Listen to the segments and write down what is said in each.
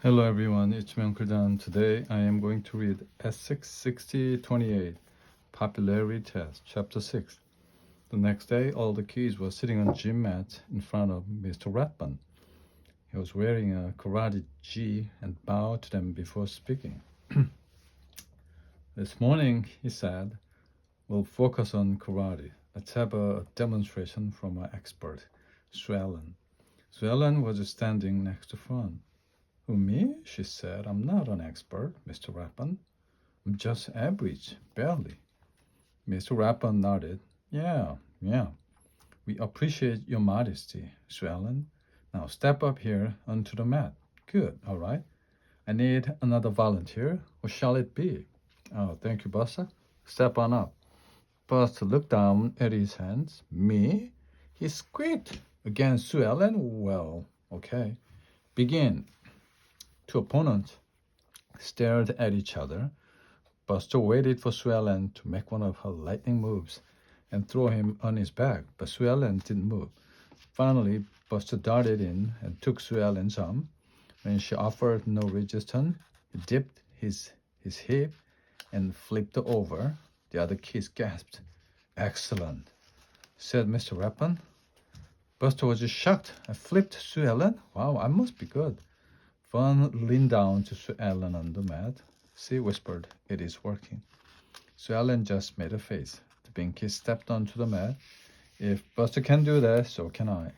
Hello everyone, it's me Uncle Dan. Today I am going to read Essex 6028, Popularity Test, Chapter 6. The next day, all the kids were sitting on gym mats in front of Mr. Ratburn. He was wearing a karate gi and bowed to them before speaking. This morning, he said, we'll focus on karate. Let's have a demonstration from our expert, Sue Ellen. Sue Ellen was standing next to Fran. Who, me? She said. I'm not an expert, Mr. Rappan. I'm just average, barely. Mr. Rappan nodded. Yeah. We appreciate your modesty, Sue Ellen. Now step up here onto the mat. Good, all right. I need another volunteer. Who shall it be? Oh, thank you, Buster. Step on up. Buster looked down at his hands. Me? He squeaked. Again, Sue Ellen? Well, okay. Begin. Two opponents stared at each other. Buster waited for Sue Ellen to make one of her lightning moves and throw him on his back, but Sue Ellen didn't move. Finally, Buster darted in and took Sue Ellen's arm. When she offered no resistance, he dipped his hip and flipped her over. The other kids gasped. Excellent, said Mr. Rappan. Buster was just shocked. I flipped Sue Ellen? Wow, I must be good. Fun leaned down to Sue Ellen on the mat. She whispered, it is working. Sue Ellen just made a face. The Binky stepped onto the mat. If Buster can do that, so can I.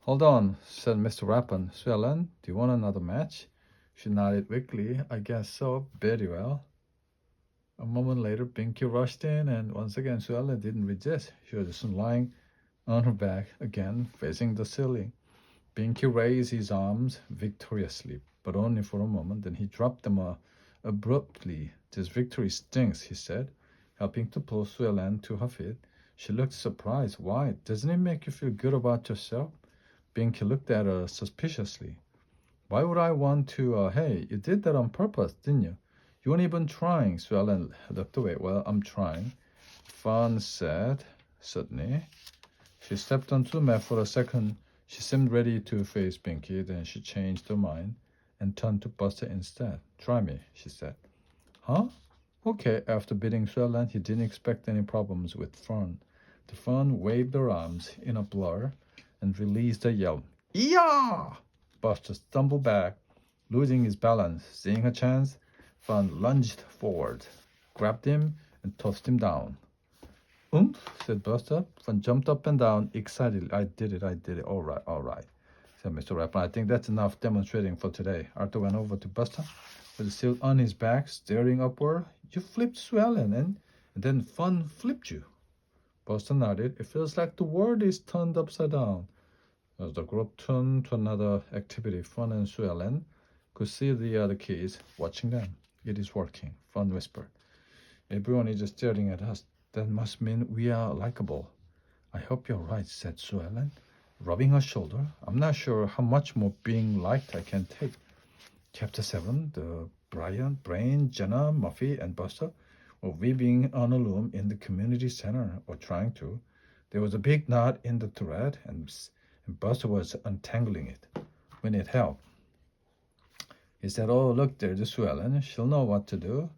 Hold on, said Mr. Rappan. Sue Ellen, do you want another match? She nodded weakly. I guess so. Very well. A moment later, Binky rushed in, and once again, Sue Ellen didn't resist. She was just lying on her back again, facing the ceiling. Binky raised his arms victoriously, but only for a moment. Then he dropped them abruptly. This victory stings, he said, helping to pull Sue Ellen to her feet. She looked surprised. Why? Doesn't it make you feel good about yourself? Binky looked at her suspiciously. Why would I want to? Hey, you did that on purpose, didn't you? You weren't even trying. Sue Ellen looked away. Well, I'm trying. Fawn said, suddenly. She stepped onto the mat for a second. She seemed ready to face Binky, then she changed her mind and turned to Buster instead. Try me, she said. Huh? Okay, after beating Sue Ellen, he didn't expect any problems with Fern. The Fern waved her arms in a blur and released a yell. Yeah! Buster stumbled back, losing his balance. Seeing her chance, Fern lunged forward, grabbed him, and tossed him down. Said Buster. Fun jumped up and down excitedly. I did it. All right, said Mr. Rapper. I think that's enough demonstrating for today. Arthur went over to Buster, with still on his back, staring upward. You flipped Sue Ellen, and then Fun flipped you. Buster nodded. It feels like the world is turned upside down. As the group turned to another activity, Fun and Sue Ellen could see the other kids watching them. It is working, Fun whispered. Everyone is just staring at us. That must mean we are likable. I hope you're right, said Sue Ellen, rubbing her shoulder. I'm not sure how much more being liked I can take. Chapter 7, the Brain, Jenna, Muffy, and Buster were weaving on a loom in the community center, or trying to. There was a big knot in the thread, and Buster was untangling it. We need help. He said, oh, look, there's Sue Ellen. She'll know what to do.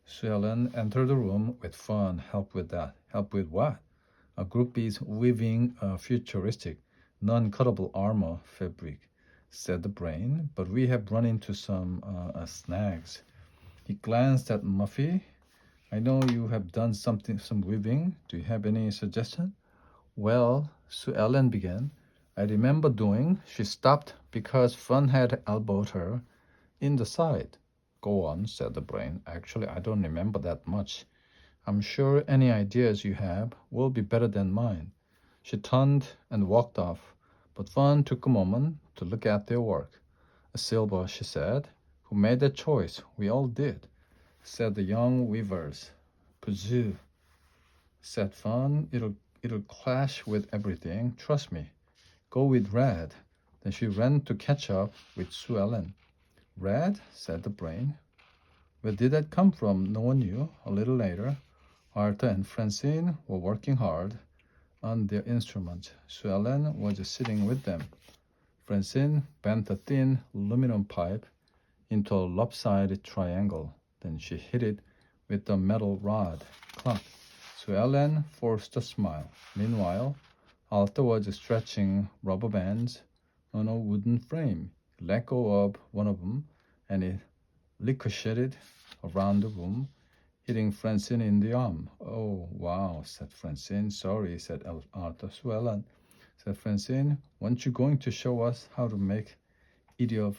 Sue Ellen entered the room with Fun. Help with that. Help with what? A group is weaving a futuristic, non-cuttable armor fabric, said the Brain, but we have run into some snags. He glanced at Muffy. I know you have done some weaving. Do you have any suggestion? Well, Sue Ellen began. I remember doing. She stopped because Fun had elbowed her in the side. Go on, said the Brain. Actually, I don't remember that much. I'm sure any ideas you have will be better than mine. She turned and walked off, but Fun took a moment to look at their work. Silver, she said. Who made that choice? We all did, said the young weavers. Kazoo, said Fun. It'll clash with everything. Trust me. Go with Red. Then she ran to catch up with Sue Ellen. Red, said the Brain. Where did that come from? No one knew. A little later, Arthur and Francine were working hard. on their instruments. Sue Ellen was sitting with them. Francine bent a thin aluminum pipe into a lopsided triangle. Then she hit it with the metal rod. Clunk. Sue Ellen forced a smile. Meanwhile, Arthur was stretching rubber bands on a wooden frame. He let go of one of them, and it ricocheted around the room, hitting Francine in the arm. "Oh, wow," said Francine. "Sorry," said Arthur. "Sue Ellen," said Francine, "weren't you going to show us how to make idiot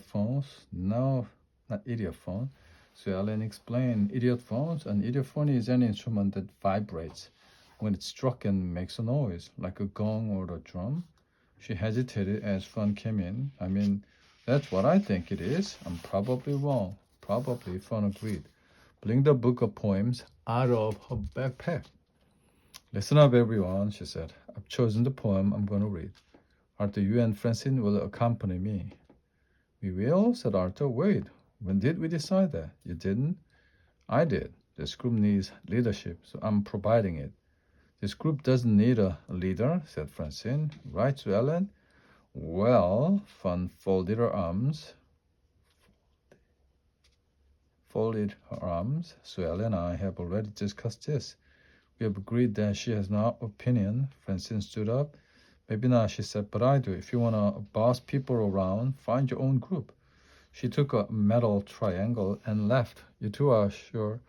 phones?" "No, not idiot phone." So Ellen explained, "Idiot phones. An idiophone is an instrument that vibrates when it's struck and makes a noise, like a gong or a drum." She hesitated as Fun came in. "I mean, that's what I think it is. I'm probably wrong." "Probably," Fun agreed, pulling the book of poems out of her backpack. "Listen up, everyone," she said. "I've chosen the poem I'm going to read. Arthur, you and Francine will accompany me." "We will?" said Arthur. "Wait, when did we decide that?" "You didn't?" "I did. This group needs leadership, so I'm providing it." "This group doesn't need a leader," said Francine. "Right, Sue Ellen?" "Well," Fun folded her arms. "Sue Ellen and I have already discussed this. We have agreed that she has no opinion." Francine stood up. "Maybe not," she said, "but I do. If you want to boss people around, find your own group." She took a metal triangle and left. You two are sure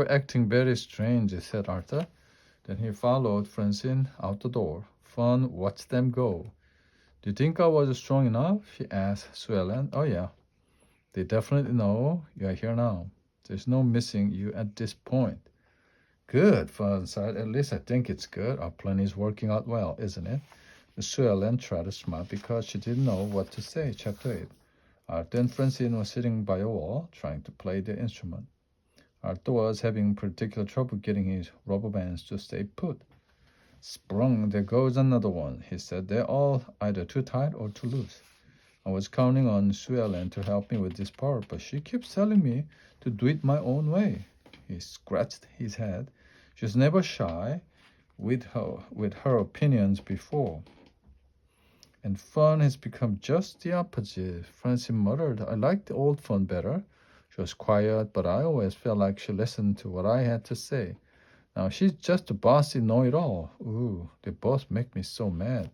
acting very strange," said Arthur. Then he followed Francine out the door. Fun watched them go. "Do you think I was strong enough?" she asked Sue Ellen. "Oh yeah. They definitely know you are here now. There's no missing you at this point." "Good," Fun sighed. "At least I think it's good. Our plan is working out well, isn't it?" Sue Ellen tried to smile because she didn't know what to say. Chapter 8. Arthur and Francine were sitting by a wall, trying to play their instrument. Arthur was having particular trouble getting his rubber bands to stay put. "Sprung, there goes another one," he said. "They're all either too tight or too loose. I was counting on Sue Ellen to help me with this part, but she keeps telling me to do it my own way." He scratched his head. She's never shy with her opinions before. "And Fun has become just the opposite," Francine muttered. "I like the old Fun better. She was quiet, but I always felt like she listened to what I had to say. Now she's just a bossy know-it-all. Ooh, they both make me so mad."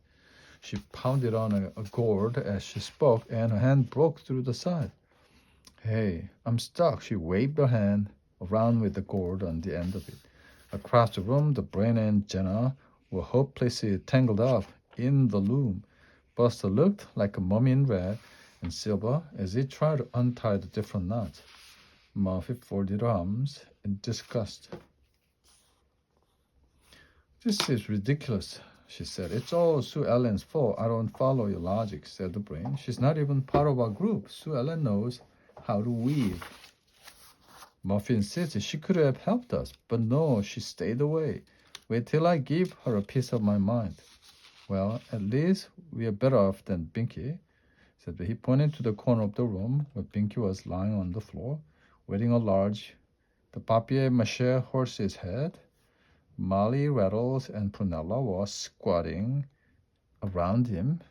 She pounded on a gourd as she spoke, and her hand broke through the side. "Hey, I'm stuck." She waved her hand around with the gourd on the end of it. Across the room, the brain and Jenna were hopelessly tangled up in the loom. Buster looked like a mummy in red and silver as he tried to untie the different knots. Muffy folded her arms in disgust. "This is ridiculous," she said. "It's all Sue Ellen's fault." "I don't follow your logic," said the brain. "She's not even part of our group. Sue Ellen knows how to weave." Muffy insisted she could have helped us, but no, she stayed away. "Wait till I give her a piece of my mind." "Well, at least we are better off than Binky," said he, pointed to the corner of the room where Binky was lying on the floor, wearing the papier-mâché horse's head. Molly, Rattles, and Prunella were squatting around him,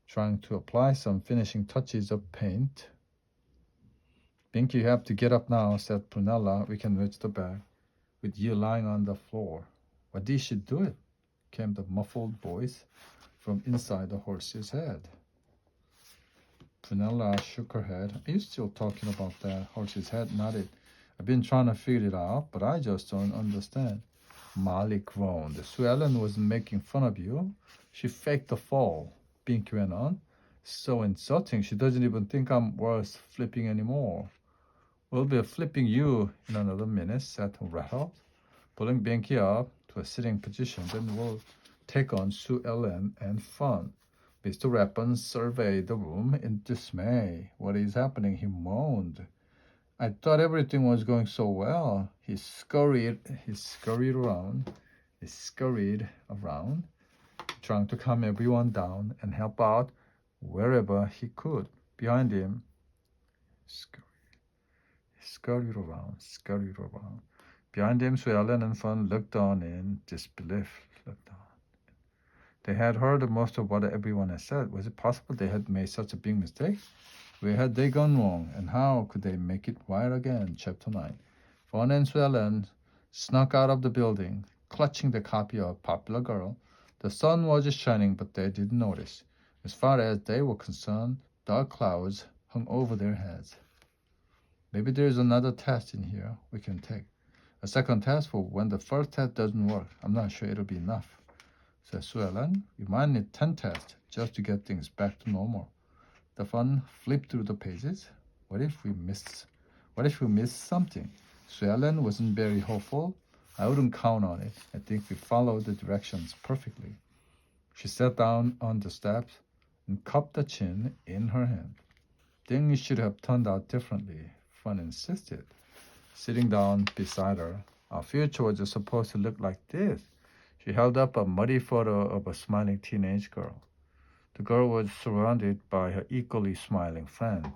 trying to apply some finishing touches of paint. "Binky, you have to get up now," said Prunella. "We can reach the back with you lying on the floor." "Why did she do it?" came the muffled voice from inside the horse's head. Prunella shook her head. "Are you still talking about that?" Horse's head nodded. "I've been trying to figure it out, but I just don't understand." Molly groaned. "Sue Ellen wasn't making fun of you. She faked the fall," Binky went on. "So insulting. She doesn't even think I'm worth flipping anymore." "We'll be flipping you in another minute," said Rattle, pulling Binky up to a sitting position. "Then we'll take on Sue Ellen and Fun." Mr. Rappen surveyed the room in dismay. "What is happening?" he moaned. "I thought everything was going so well." He scurried around, trying to calm everyone down and help out wherever he could. Behind him, scurried around. Behind him, Sue Ellen and Fun looked on in disbelief. Looked on. They had heard most of what everyone had said. Was it possible they had made such a big mistake? Where had they gone wrong, and how could they make it right again? Chapter 9. Fun and Sue Ellen snuck out of the building, clutching the copy of Popular Girl. The sun was shining, but they didn't notice. As far as they were concerned, dark clouds hung over their heads. Maybe there's another test in here we can take. A second test for when the first test doesn't work. I'm not sure it'll be enough. Said Sue Ellen. We might need 10 tests just to get things back to normal. The Fun flipped through the pages. What if we missed something? Sue Ellen wasn't very hopeful. I wouldn't count on it. I think we followed the directions perfectly. She sat down on the steps and cupped the chin in her hand. Things should have turned out differently, Fun insisted. Sitting down beside her, our future was supposed to look like this. She held up a muddy photo of a smiling teenage girl. The girl was surrounded by her equally smiling friend.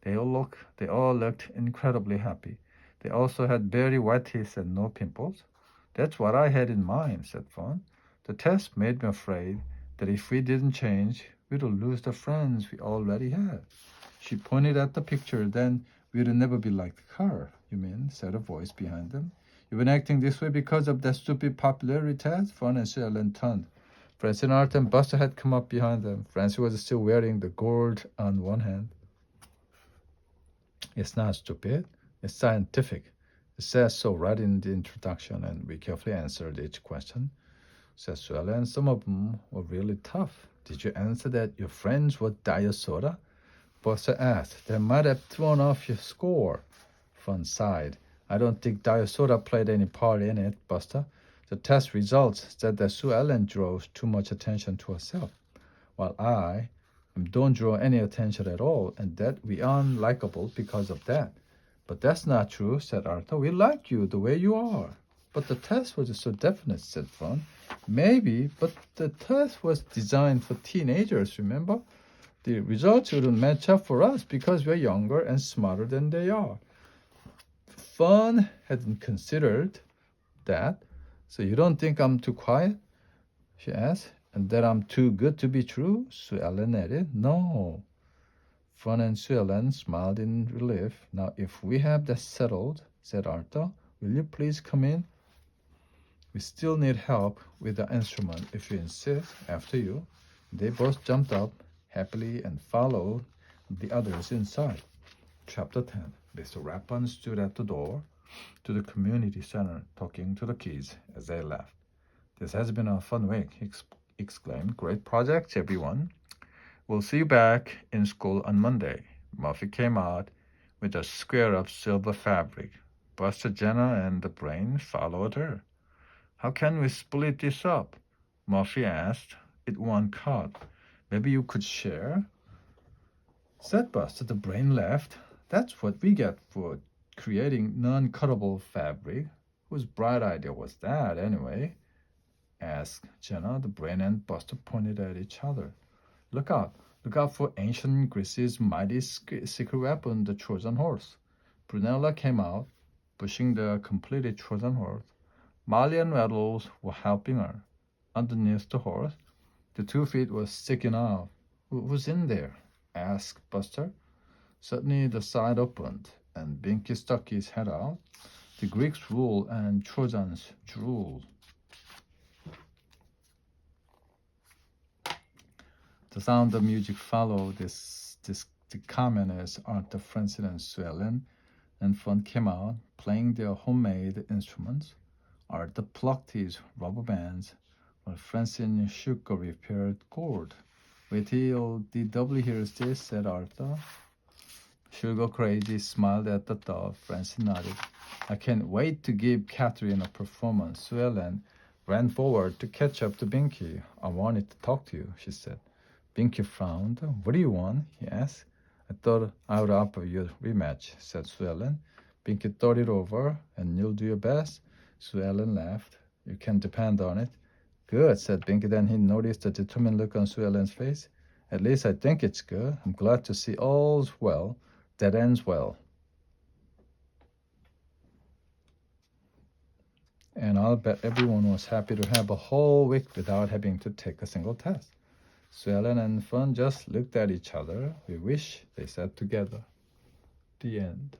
They all looked incredibly happy. They also had very white teeth and no pimples. That's what I had in mind, said Fun. The test made me afraid that if we didn't change, we'd lose the friends we already had. She pointed at the picture. Then we'd never be like her, you mean, said a voice behind them. You've been acting this way because of that stupid popularity test? Fun and Sue Ellen turned. Francine Art and Buster had come up behind them. Francie was still wearing the gold on one hand. It's not stupid. It's scientific. It says so right in the introduction, and we carefully answered each question. Said Sue Ellen. Some of them were really tough. Did you answer that your friends were diet soda? Buster asked. That might have thrown off your score. Fun sighed. I don't think diet soda played any part in it, Buster. The test results said that Sue Ellen draws too much attention to herself, while I don't draw any attention at all, and that we aren't likable because of that. But that's not true, said Arthur. We like you the way you are. But the test was so definite, said Fun. Maybe, but the test was designed for teenagers, remember? The results wouldn't match up for us because we're younger and smarter than they are. Fun hadn't considered that. So you don't think I'm too quiet? She asked. And that I'm too good to be true? Sue Ellen added. No. Fun and Sue Ellen smiled in relief. Now, if we have that settled, said Arthur, will you please come in? We still need help with the instrument if you insist. After you. They both jumped up happily and followed the others inside. Chapter 10. Mr. Rappen stood at the door to the community center talking to the kids as they left. This has been a fun week, he exclaimed. Great projects, everyone. We'll see you back in school on Monday. Murphy came out with a square of silver fabric. Buster, Jenna, and the Brain followed her. How can we split this up? Murphy asked. It won't cut. Maybe you could share? Said Buster. The Brain laughed. That's what we get for creating non-cuttable fabric. Whose bright idea was that, anyway? Asked Jenna. The Brain and Buster pointed at each other. Look out for ancient Greece's mighty secret weapon, the Trojan horse. Brunella came out, pushing the completed Trojan horse. Molly and Rattles were helping her. Underneath the horse, the 2 feet was sticking out. Who's in there? Asked Buster. Suddenly the side opened, and Binky stuck his head out. The Greeks rule and Trojans drool. The sound of music followed the comment as Arthur, Francine, and Sue Ellen and Fun came out, playing their homemade instruments. Arthur plucked his rubber bands, while Francine shook a repaired cord. Wait till DW hears this, said Arthur. Sugar Crazy smiled at the thought. Francine nodded. I can't wait to give Catherine a performance. Sue Ellen ran forward to catch up to Binky. I wanted to talk to you, she said. Binky frowned. What do you want? He asked. I thought I would offer you a rematch, said Sue Ellen. Binky thought it over. And you'll do your best? Sue Ellen laughed. You can depend on it. Good, said Binky. Then he noticed the determined look on Sue Ellen's face. At least I think it's good. I'm glad to see all's well that ends well. And I'll bet everyone was happy to have a whole week without having to take a single test. Sue Ellen and Fun just looked at each other. We wish, they said together. The end.